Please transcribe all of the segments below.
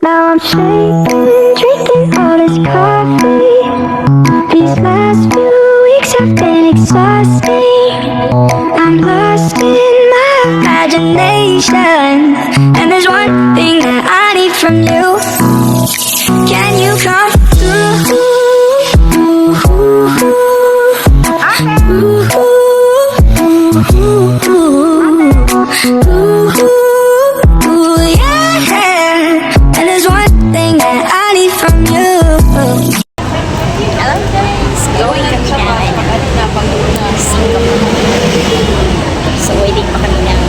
Now I'm shaking, drinking all this coffee. These last few weeks have been exhausting. I'm lost in my imagination, and there's one thing that I need from you. Can you come through? Yeah. And there's one thing that I need from you. Hello guys! Going kami na Singapore. So waiting pa kami ng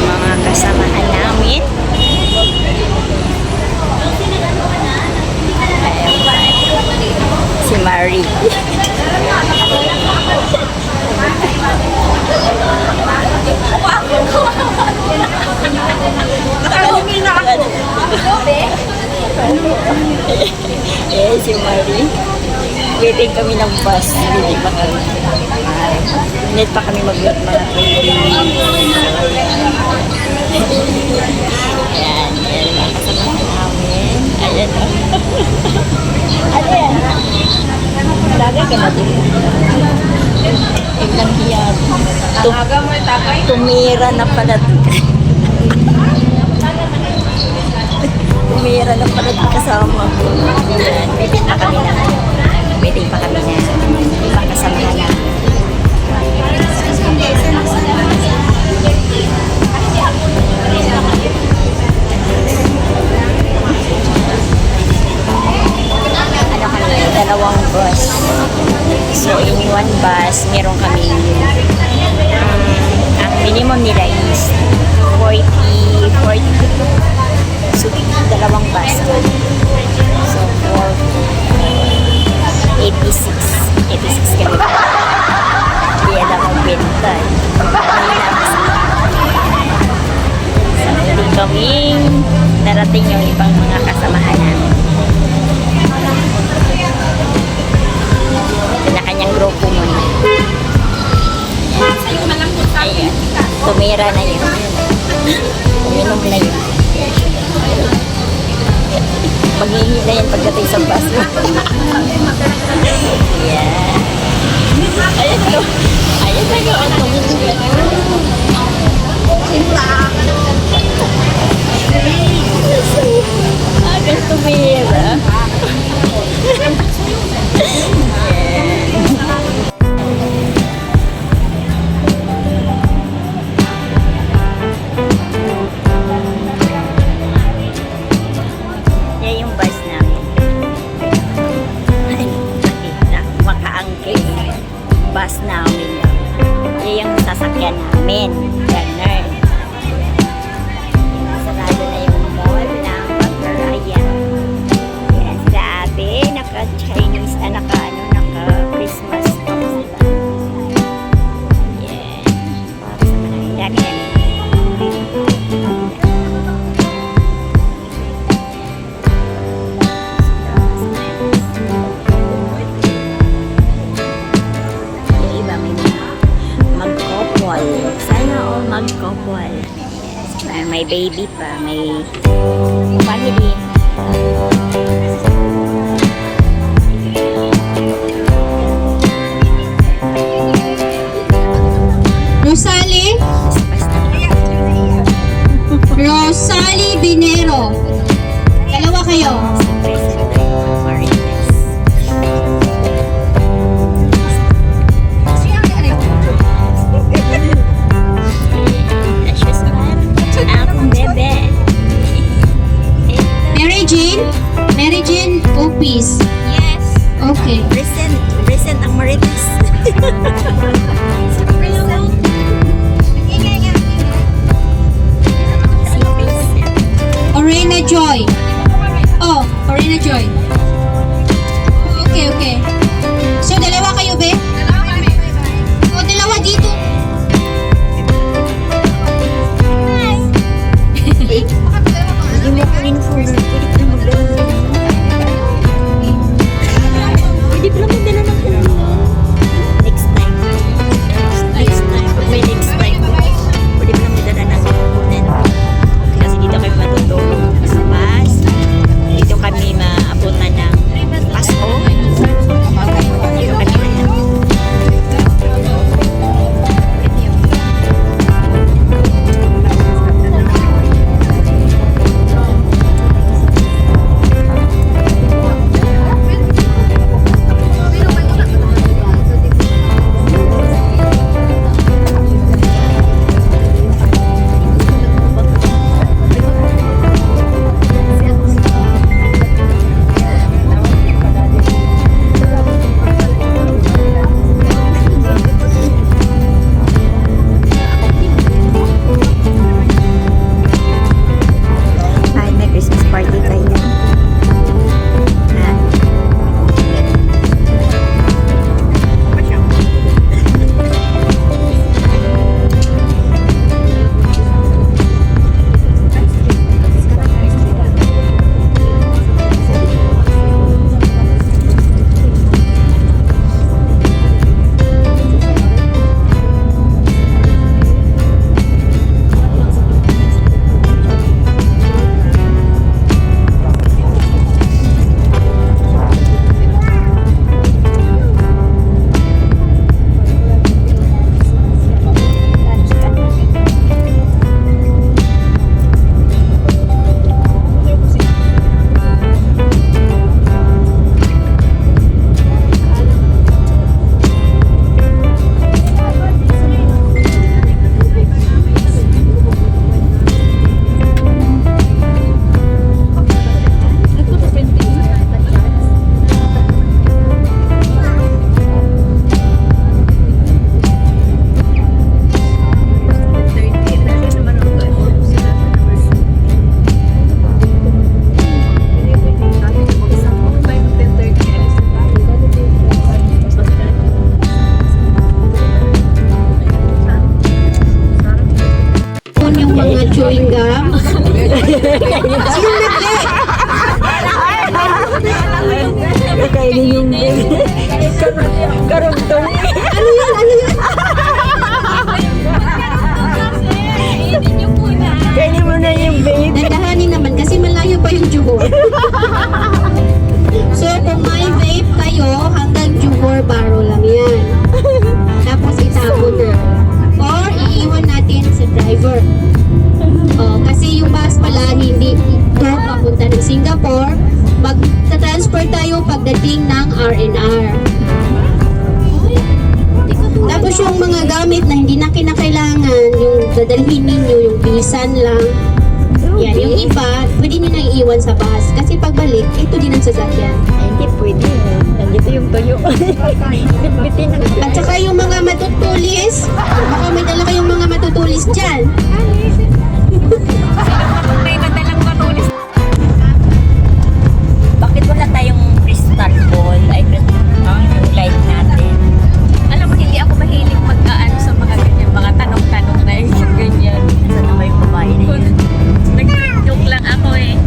mga kasamahan namin. Si Marie. Si Marie. Waiting kami ng bus. Hindi pa kami. Minute pa kami mag-work mga 20 minutes. Ayan. Ayan mga kasama namin. Ayan. Ano yan? Lagay ka na din. Ilang hiyag. Tumira na pala. Tumira na pala kasama ko. Ayan. Waiting pa kami na. Waiting pa kami na. Ibang kasamahan na. Ano kami, dalawang bus. So in one bus, meron kami ang minimum nila is 40. So dalawang bus. So 86 kami. Hindi alam ang benta. So hindi kaming narating yung ibang mga kasamahan namin. Kanya-kanyang grupo muna. Ayan. Tumira na yun. Uminom na yun. Maghihingi na yan pagdating sa bus. Yeah. Ayan to. Ayan na yun. Agad tumira. Bus namin. Yan yung sasakyan namin. Ganun. Sarado na yung mall ng Pattaya. Yan sila ate. Naka-Chinese, naka-Christmas. Yan. Dami yan. Mag-couple. Yes. May baby pa. May family. Rosalie Binero. Dalawa kayo. Mary Jean Opis. Yes. Okay. Present ang Marites. Orena Joy. Oh, Orena Joy. Okay. So, dalawa kayo, be? O, dalawa dito. Hindi mo ko in-folder. Pwede ka na magdala. Pwede pa lang magdala ng next time. Pag may next time, pwede pa lang magdala ng component. Kasi dito kayo matutulog sa bus. Kainin yung babe. Karugtong. Ano yun? Ano yun? Kainin mo na yung babe. Dandahanin naman kasi malayo pa yung Johor. So, kung may vape kayo, hanggang Johor Baro lang yan. Tapos itapon na. Or iiwan natin sa driver. Oh, kasi yung bus pala hindi ito papunta ng Singapore. Mag-transfer tayo pagdating ng R&R. Tapos yung mga gamit na hindi na kinakailangan, yung dadalhin ninyo, yung bisan lang. Yan, yung iba, pwede nyo na iiwan sa bus. Kasi pagbalik, ito din ang sasakyan. Ay, hindi pwede. Nandito yung tuyo. Bitbitin ang At saka yung mga matutulis, baka may dala kayong mga matutulis dyan. Bakit wala tayong crystal ball? Ay, yung light natin. Alam mo, hindi ako mahilig mag-aano sa mga ganyan, mga tanong-tanong na yung ganyan. Saan naman yung babae na yun? Nag-joke lang ako eh.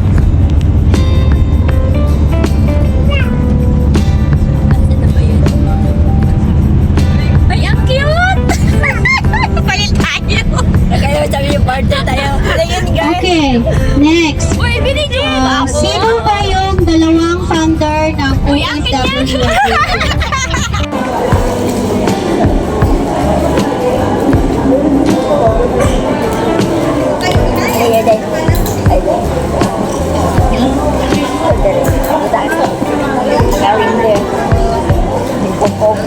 Saan na ba yun? Ay, ang cute! Palit tayo! Kaya sabi yung barter tayo. Ano yun, guys? Okay, next. Uy, binigyan mo ako! Sino ba yung dalawang founder ng Uy, akin yan! Ay, ay, ay. Ay, ay. Gawin din. Yung pupok.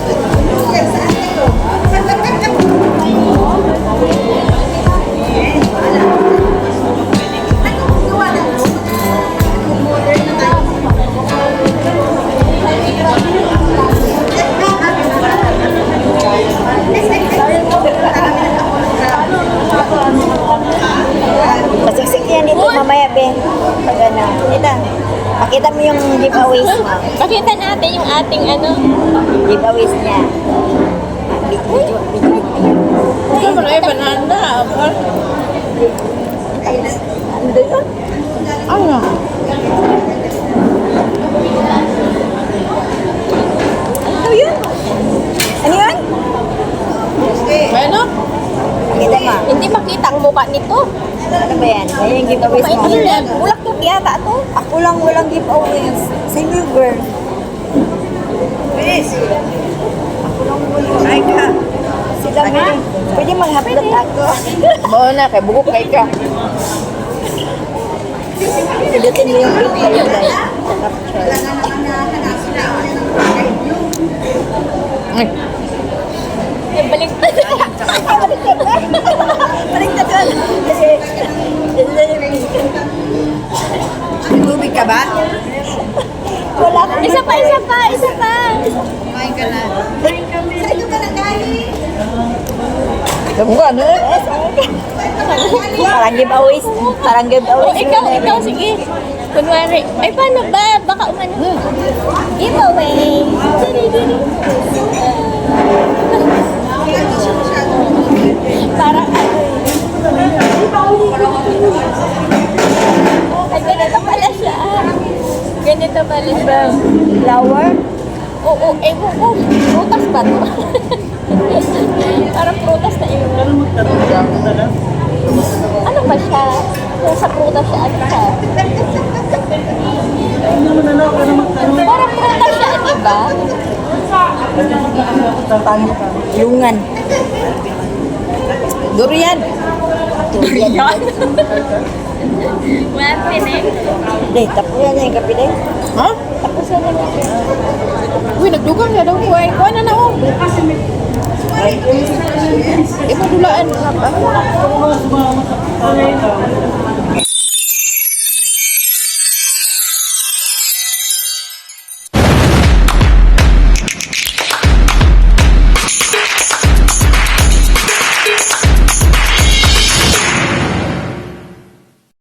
Pasiksik yan dito mamaya, be. Pag ano. Ito. Pakita mo yung giveaways mo. Pakita natin yung ating ano. Giveaways niya. Video. Ito mo na banana. Ano yun? Ano? Ano yun? Ano yun? Ano? Pakita mo. Hindi makita ang mukha nito. Ano ba yan? Yan yung giveaways mo. Ano yan? Bulak to yata to. Ako lang walang giveaways. Same you, girl. Please. Ako lang walang. Ay ka. Sila pwede maghaplot ako. Oo na, kay bugok kay ka. Pilutin mo yung print kayo, guys. Capture. Ay, baliktad. Baliktad ka. Kasi, tubig ka ba? Wala ka. Isa pa, isa pa, isa pa. Kamu ka, ano? Parang giveaways. Parang giveaways. Ikaw, sige. Kunwari, ay paano ba? Baka umano. Giveaway. Parang ano. Ay, ganito pala siya. Ganito pala siya. Flower? Oo, prutas ba to? Parang prutas na yun. Ano ba siya? Kung sa prutas siya, ano siya? Parang prutas siya, di ba? Lungan. Durian. Durian. Martin eh. Deh, tapos yan yung kape deh. Ha? Tapos na lang. Uy, nagdugang na daw ko eh. Kuha na na oh. Ipadulaan.